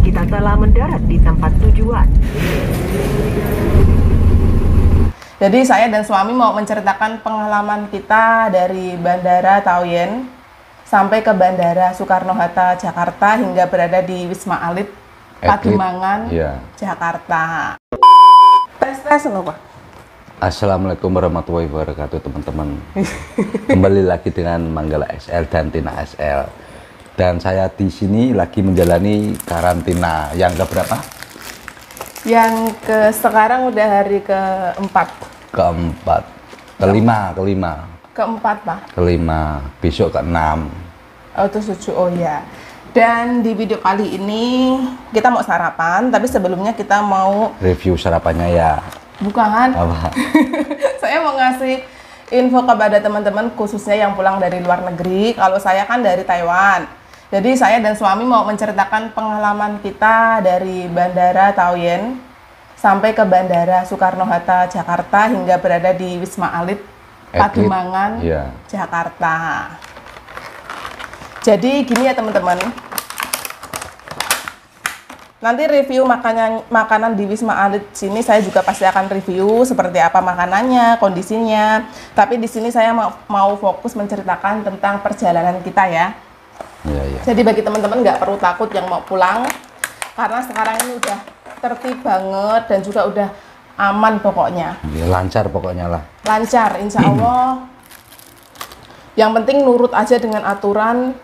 kita telah mendarat di tempat tujuan. Jadi saya dan suami mau menceritakan pengalaman kita dari Bandara Taoyuan sampai ke Bandara Soekarno-Hatta Jakarta hingga berada di Wisma Atlet Pademangan, Jakarta. Tes apa? Assalamualaikum warahmatullahi wabarakatuh teman-teman. Kembali lagi dengan Manggala SL dan Tina SL. Dan saya di sini lagi menjalani karantina yang keberapa? Yang sekarang udah hari keempat. Kelima. Keempat, Pak. Kelima, besok keenam. Oh, itu 7, oh ya. Dan di video kali ini kita mau sarapan, tapi sebelumnya kita mau review sarapannya ya. Bukan. Apa? Saya mau ngasih info kepada teman-teman khususnya yang pulang dari luar negeri. Kalau saya kan dari Taiwan. Jadi saya dan suami mau menceritakan pengalaman kita dari Bandara Taoyuan sampai ke Bandara Soekarno-Hatta Jakarta hingga berada di Wisma Atlet Pademangan, Jakarta. Jadi gini ya teman-teman, nanti review makanan di Wisma Atlet sini saya juga pasti akan review seperti apa makanannya, kondisinya. Tapi di sini saya mau fokus menceritakan tentang perjalanan kita ya. Jadi bagi teman-teman nggak perlu takut yang mau pulang, karena sekarang ini udah tertib banget dan juga udah aman pokoknya. Ya, lancar pokoknya lah. Lancar, insya Allah. Yang penting nurut aja dengan aturan.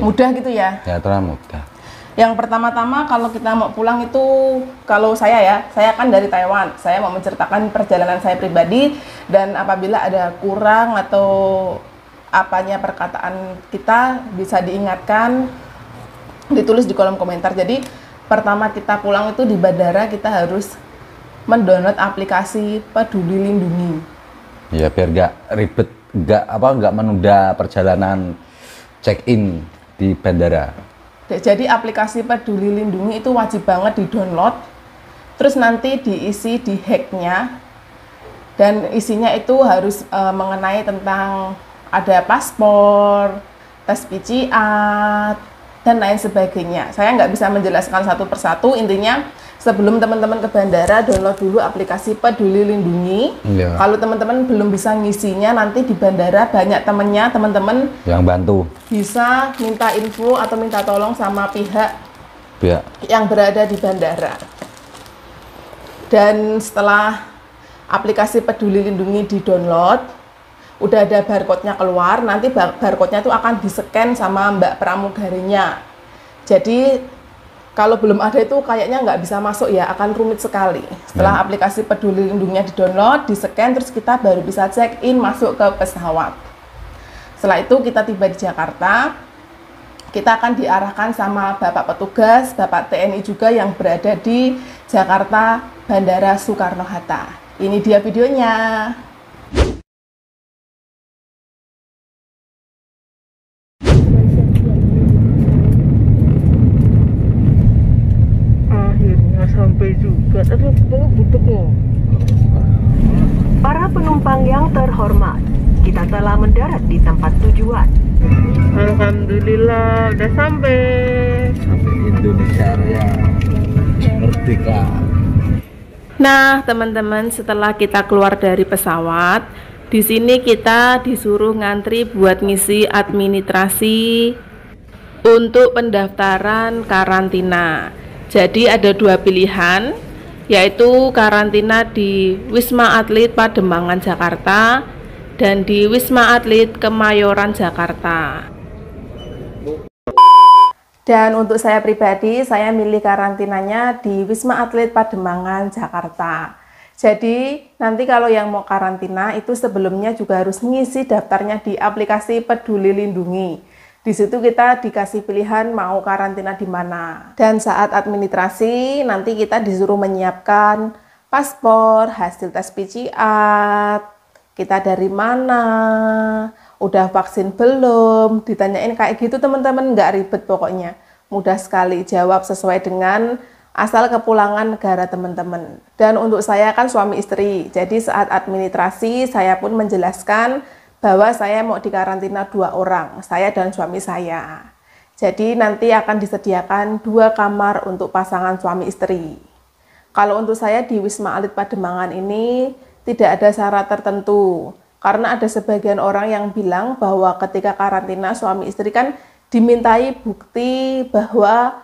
Mudah gitu ya? Ya, aturan mudah. Yang pertama-tama kalau kita mau pulang itu, kalau saya kan dari Taiwan. Saya mau menceritakan perjalanan saya pribadi, dan apabila ada kurang atau apanya perkataan kita bisa diingatkan, ditulis di kolom komentar. Jadi pertama kita pulang itu di bandara kita harus mendownload aplikasi Peduli Lindungi. Ya biar nggak ribet, nggak menunda perjalanan check-in di bandara. Jadi aplikasi Peduli Lindungi itu wajib banget di-download, terus nanti diisi di hacknya, dan isinya itu harus mengenai tentang ada paspor, tes PCR, dan lain sebagainya. Saya nggak bisa menjelaskan satu persatu, intinya sebelum teman-teman ke bandara, download dulu aplikasi Peduli Lindungi. Kalau teman-teman belum bisa ngisinya, nanti di bandara banyak temennya, teman-teman yang bantu. Bisa minta info atau minta tolong sama pihak yang berada di bandara. Dan setelah aplikasi Peduli Lindungi di-download, udah ada barcode-nya keluar, nanti barcode-nya itu akan di-scan sama mbak pramugarinya. Jadi kalau belum ada itu kayaknya nggak bisa masuk ya, akan rumit sekali. Setelah aplikasi Peduli Lindunginya di-download, di-scan, terus kita baru bisa check-in masuk ke pesawat. Setelah itu kita tiba di Jakarta, kita akan diarahkan sama bapak petugas, bapak TNI juga yang berada di Jakarta Bandara Soekarno-Hatta. Ini dia videonya. Sampai juga, tapi butuh. Para penumpang yang terhormat, kita telah mendarat di tempat tujuan. Alhamdulillah udah sampai Indonesia Raya merdeka. Nah teman-teman, setelah kita keluar dari pesawat, di sini kita disuruh ngantri buat ngisi administrasi untuk pendaftaran karantina. Jadi ada dua pilihan, yaitu karantina di Wisma Atlet Pademangan Jakarta dan di Wisma Atlet Kemayoran Jakarta. Dan untuk saya pribadi, saya milih karantinanya di Wisma Atlet Pademangan Jakarta. Jadi nanti kalau yang mau karantina itu sebelumnya juga harus ngisi daftarnya di aplikasi Peduli Lindungi. Di situ kita dikasih pilihan mau karantina di mana. Dan saat administrasi nanti kita disuruh menyiapkan paspor, hasil tes PCR, kita dari mana, udah vaksin belum, ditanyain kayak gitu teman-teman, nggak ribet pokoknya. Mudah sekali, jawab sesuai dengan asal kepulangan negara teman-teman. Dan untuk saya kan suami istri, jadi saat administrasi saya pun menjelaskan bahwa saya mau dikarantina 2 orang, saya dan suami saya. Jadi nanti akan disediakan 2 kamar untuk pasangan suami istri. Kalau untuk saya di Wisma Atlet Pademangan ini tidak ada syarat tertentu. Karena ada sebagian orang yang bilang bahwa ketika karantina suami istri kan dimintai bukti bahwa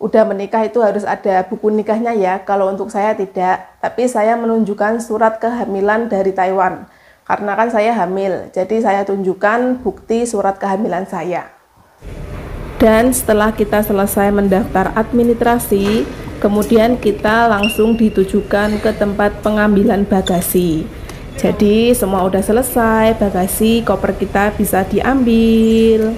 udah menikah itu harus ada buku nikahnya ya. Kalau untuk saya tidak, tapi saya menunjukkan surat kehamilan dari Taiwan. Karena kan saya hamil, jadi saya tunjukkan bukti surat kehamilan saya. Dan setelah kita selesai mendaftar administrasi, kemudian kita langsung ditujukan ke tempat pengambilan bagasi. Jadi semua udah selesai, bagasi, koper kita bisa diambil.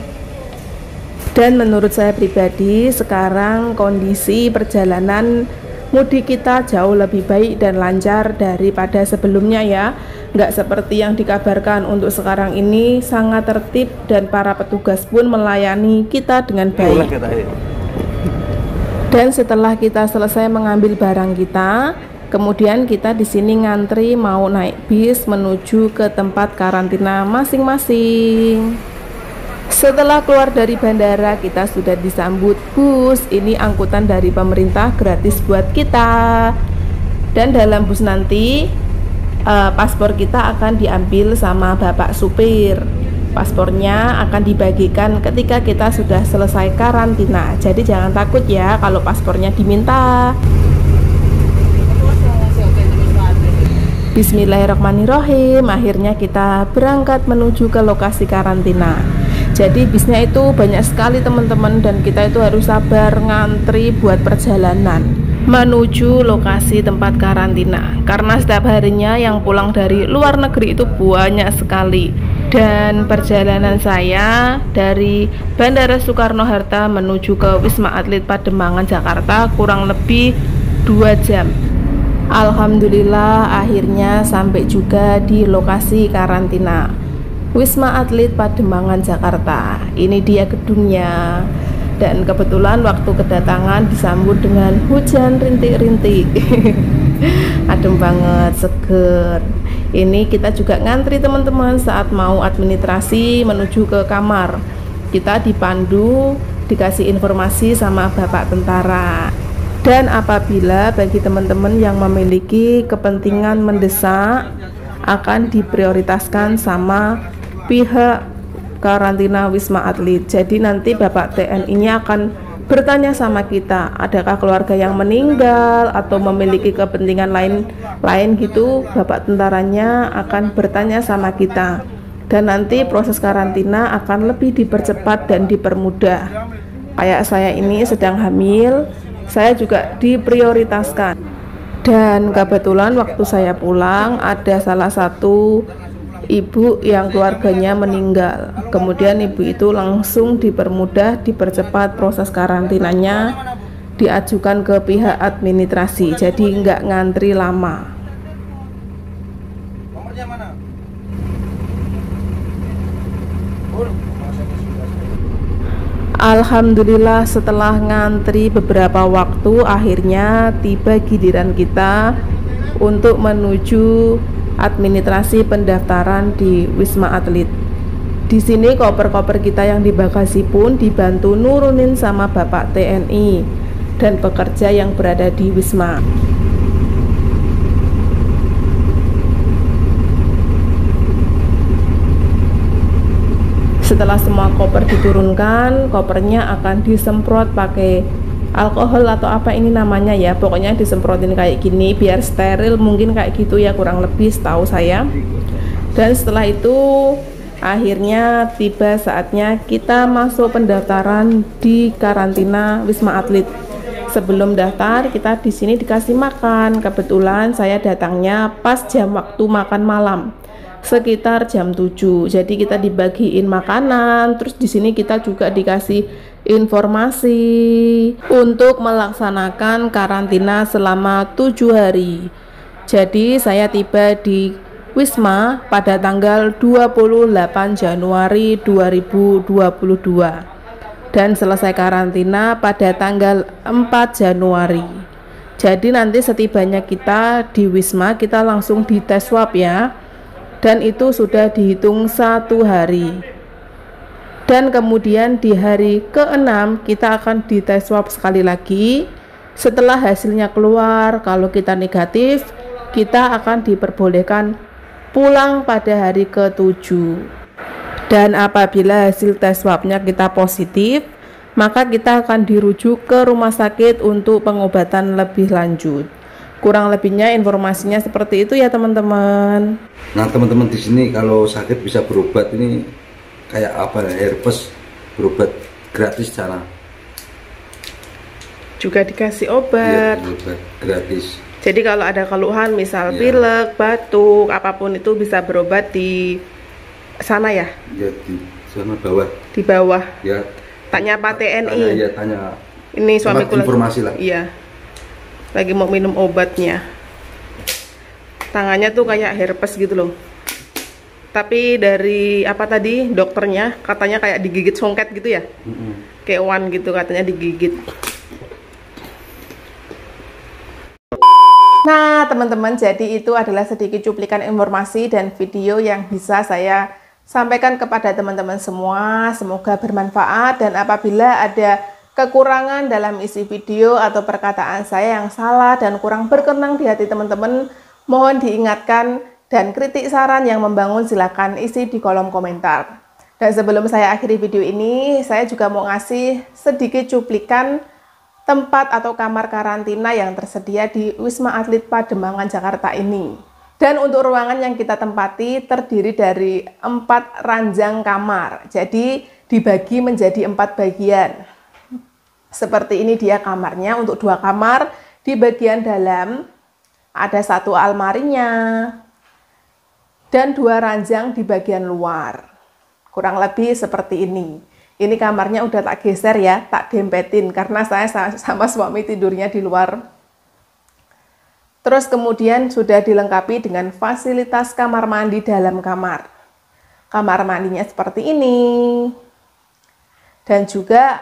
Dan menurut saya pribadi, sekarang kondisi perjalanan mudik kita jauh lebih baik dan lancar daripada sebelumnya ya. Nggak seperti yang dikabarkan. Untuk sekarang ini sangat tertib dan para petugas pun melayani kita dengan baik. Dan setelah kita selesai mengambil barang kita, kemudian kita di sini ngantri mau naik bis menuju ke tempat karantina masing-masing. Setelah keluar dari bandara, kita sudah disambut bus. Ini angkutan dari pemerintah gratis buat kita. Dan dalam bus nanti paspor kita akan diambil sama bapak supir. Paspornya akan dibagikan ketika kita sudah selesai karantina. Jadi jangan takut ya kalau paspornya diminta. Bismillahirrahmanirrahim. Akhirnya kita berangkat menuju ke lokasi karantina. Jadi bisnya itu banyak sekali teman-teman, dan kita itu harus sabar ngantri buat perjalanan menuju lokasi tempat karantina. Karena setiap harinya yang pulang dari luar negeri itu banyak sekali. Dan perjalanan saya dari Bandara Soekarno-Hatta menuju ke Wisma Atlet Pademangan Jakarta kurang lebih 2 jam. Alhamdulillah akhirnya sampai juga di lokasi karantina Wisma Atlet Pademangan Jakarta. Ini dia gedungnya. Dan kebetulan waktu kedatangan disambut dengan hujan rintik-rintik. Adem banget, seger. Ini kita juga ngantri teman-teman saat mau administrasi menuju ke kamar. Kita dipandu, dikasih informasi sama bapak tentara. Dan apabila bagi teman-teman yang memiliki kepentingan mendesak, akan diprioritaskan sama pihak karantina Wisma Atlet. Jadi nanti Bapak TNI-nya akan bertanya sama kita, adakah keluarga yang meninggal atau memiliki kepentingan lain gitu. Bapak tentaranya akan bertanya sama kita. Dan nanti proses karantina akan lebih dipercepat dan dipermudah. Kayak saya ini sedang hamil, saya juga diprioritaskan. Dan kebetulan waktu saya pulang ada salah satu ibu yang keluarganya meninggal. Kemudian ibu itu langsung dipermudah, dipercepat proses karantinanya, diajukan ke pihak administrasi. Jadi nggak ngantri lama. Alhamdulillah setelah ngantri beberapa waktu, akhirnya tiba giliran kita untuk menuju administrasi pendaftaran di Wisma Atlet. Di sini koper-koper kita yang di bagasi pun dibantu nurunin sama Bapak TNI dan pekerja yang berada di Wisma. Setelah semua koper diturunkan, kopernya akan disemprot pakai alkohol atau apa ini namanya ya, pokoknya disemprotin kayak gini biar steril, mungkin kayak gitu ya kurang lebih setahu saya. Dan setelah itu akhirnya tiba saatnya kita masuk pendaftaran di karantina Wisma Atlet. Sebelum daftar kita di sini dikasih makan. Kebetulan saya datangnya pas jam waktu makan malam, sekitar jam 7. Jadi kita dibagiin makanan, terus di sini kita juga dikasih informasi untuk melaksanakan karantina selama 7 hari. Jadi saya tiba di Wisma pada tanggal 28 Januari 2022 dan selesai karantina pada tanggal 4 Januari. Jadi nanti setibanya kita di Wisma kita langsung dites swab ya, dan itu sudah dihitung 1 hari. Dan kemudian di hari ke-6 kita akan dites swab sekali lagi. Setelah hasilnya keluar, kalau kita negatif, kita akan diperbolehkan pulang pada hari ke-7. Dan apabila hasil tes swabnya kita positif, maka kita akan dirujuk ke rumah sakit untuk pengobatan lebih lanjut. Kurang lebihnya informasinya seperti itu ya teman-teman. Nah teman-teman, di sini kalau sakit bisa berobat, ini kayak apa ya, herpes, berobat gratis sana. Juga dikasih obat. Iya, obat gratis. Jadi kalau ada keluhan misal Iya. pilek, batuk, apapun itu bisa berobat di sana ya? Ya di sana bawah. Di bawah. Ya. Tanya Pak TNI. Tanya, ya tanya. Ini suamiku lagi. Informasi lah. Iya. Lagi mau minum obatnya. Tangannya tuh kayak herpes gitu loh. Tapi dari apa tadi dokternya katanya kayak digigit songket gitu ya? Kewan gitu katanya digigit. Nah teman-teman, jadi itu adalah sedikit cuplikan informasi dan video yang bisa saya sampaikan kepada teman-teman semua. Semoga bermanfaat, dan apabila ada kekurangan dalam isi video atau perkataan saya yang salah dan kurang berkenan di hati teman-teman, mohon diingatkan, dan kritik saran yang membangun silakan isi di kolom komentar. Dan sebelum saya akhiri video ini, saya juga mau ngasih sedikit cuplikan tempat atau kamar karantina yang tersedia di Wisma Atlet Pademangan Jakarta ini. Dan untuk ruangan yang kita tempati terdiri dari 4 ranjang kamar. Jadi dibagi menjadi 4 bagian. Seperti ini dia kamarnya. Untuk 2 kamar, di bagian dalam ada 1 almarinya dan 2 ranjang di bagian luar. Kurang lebih seperti ini. Ini kamarnya udah tak geser ya, tak dempetin karena saya sama suami tidurnya di luar. Terus kemudian sudah dilengkapi dengan fasilitas kamar mandi dalam kamar. Kamar mandinya seperti ini. Dan juga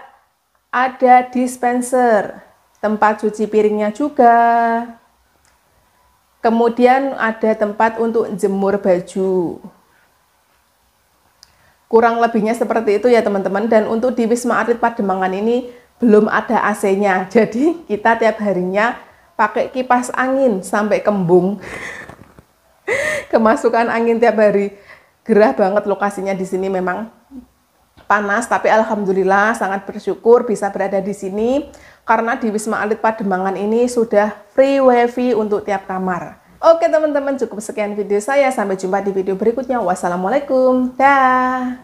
ada dispenser, tempat cuci piringnya juga. Kemudian ada tempat untuk jemur baju. Kurang lebihnya seperti itu ya teman-teman. Dan untuk di Wisma Atlet Pademangan ini belum ada AC-nya. Jadi kita tiap harinya pakai kipas angin sampai kembung. Kemasukan angin tiap hari. Gerah banget lokasinya di sini, memang panas, tapi alhamdulillah sangat bersyukur bisa berada di sini karena di Wisma Atlet Pademangan ini sudah free wifi untuk tiap kamar. Oke teman-teman, cukup sekian video saya. Sampai jumpa di video berikutnya. Wassalamualaikum. Dah.